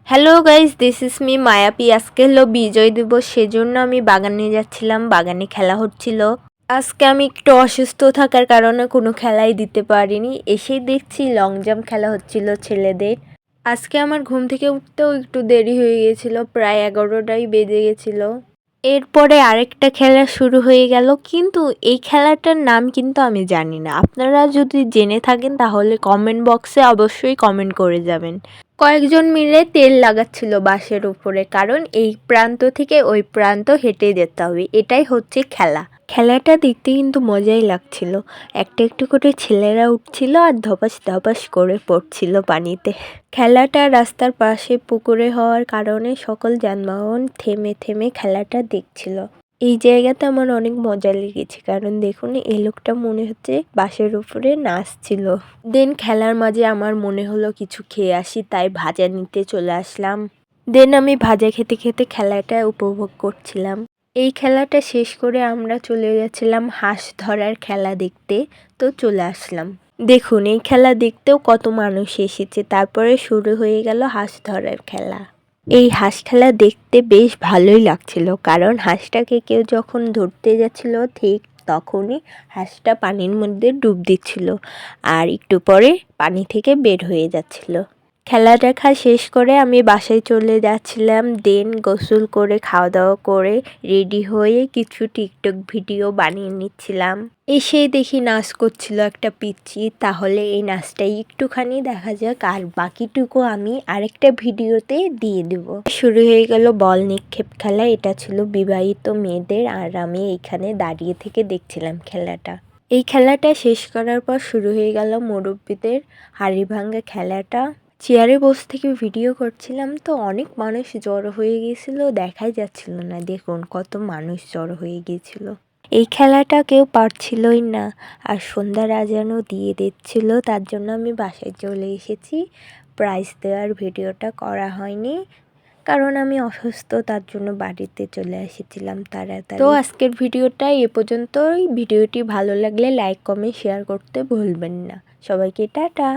Hello guys, this is me Mayapi. আজকে হলো বিজয় দিবস, সেজন্য আমি বাগানে যাচ্ছিলাম। বাগানে খেলা হচ্ছিল। আজকে আমি একটু অসুস্থ থাকার কারণে কোনো খেলাই দিতে পারিনি। এসেই দেখছি লং জাম্প খেলা হচ্ছিল ছেলেদের। আজকে আমার ঘুম থেকে উঠতেও একটু দেরি হয়ে গেছিল, প্রায় 11টাই বেজে গেছিল। এরপরে আরেকটা খেলা শুরু হয়ে গেল, কিন্তু এই খেলাটার নাম কিন্তু আমি জানি না। আপনারা যদি জেনে থাকেন তাহলে কমেন্ট বক্সে অবশ্যই কমেন্ট করে যাবেন। কয়েকজন মিলে তেল লাগাচ্ছিল বাঁশের উপরে, কারণ এই প্রান্ত থেকে ওই প্রান্ত হেঁটে যেতে হবে। এটাই হচ্ছে খেলা। খেলাটা দেখতে কিন্তু মজাই লাগছিল। একটা একটু করে ছেলেরা উঠছিল আর ধপাস ধপাস করে পড়ছিল পানিতে। খেলাটা রাস্তার পাশে পুকুরে হওয়ার কারণে সকল যানবাহন থেমে থেমে খেলাটা দেখছিল। এই জায়গাতে আমার অনেক মজা লেগেছে, কারণ দেখুন এই লোকটা মনে হচ্ছে বাঁশের উপরে নাচছিল। দেন খেলার মাঝে আমার মনে হলো কিছু খেয়ে আসি, তাই ভাজা নিতে চলে আসলাম। দেন আমি ভাজা খেতে খেতে খেলাটা উপভোগ করছিলাম। এই খেলাটা শেষ করে আমরা চলে যাচ্ছিলাম হাঁস ধরার খেলা দেখতে, তো চলে আসলাম। দেখুন এই খেলা দেখতেও কত মানুষ এসেছে। তারপরে শুরু হয়ে গেল হাঁস ধরার খেলা। এই হাঁস খেলা দেখতে বেশ ভালোই লাগছিল, কারণ হাঁসটাকে কেউ যখন ধরতে যাচ্ছিল ঠিক তখনই হাঁসটা পানির মধ্যে ডুব দিচ্ছিল, আর একটু পরে পানি থেকে বের হয়ে যাচ্ছিল। খেলা দেখা শেষ করে আমি বাসায় চলে যাচ্ছিলাম। দেন গোসল করে খাওয়া দাওয়া করে রেডি হয়ে কিছু টিকটক ভিডিও বানিয়ে নিচ্ছিলাম। এসেই দেখি নাচ করছিল একটা পিচ্চি, তাহলে এই নাচটাই একটুখানি দেখা যাক, আর বাকিটুকু আমি আরেকটা ভিডিওতে দিয়ে দেব। শুরু হয়ে গেল বল নিক্ষেপ খেলা। এটা ছিল বিবাহিত মেয়েদের, আর আমি এইখানে দাঁড়িয়ে থেকে দেখছিলাম খেলাটা। এই খেলাটা শেষ করার পর শুরু হয়ে গেল মুরব্বীদের হাড়ি ভাঙা খেলাটা। চেয়ারে বসে থেকে ভিডিও করছিলাম, তো অনেক মানুষ জড়ো হয়ে গিয়েছিল, দেখাই যাচ্ছিল না। দেখুন কত মানুষ জড়ো হয়ে গিয়েছিল। এই খেলাটা কেউ পারছিলই না, আর সন্ধ্যার আজানও দিয়ে দিচ্ছিল। তার জন্য আমি বাসায় চলে এসেছি। প্রাইজ দেওয়ার ভিডিওটা করা হয়নি, কারণ আমি অসুস্থ, তার জন্য বাড়িতে চলে এসেছিলাম তাড়াতাড়ি। তো আজকের ভিডিওটা এ পর্যন্তই। ভিডিওটি ভালো লাগলে লাইক কমেন্ট শেয়ার করতে ভুলবেন না। সবাইকে টাটা।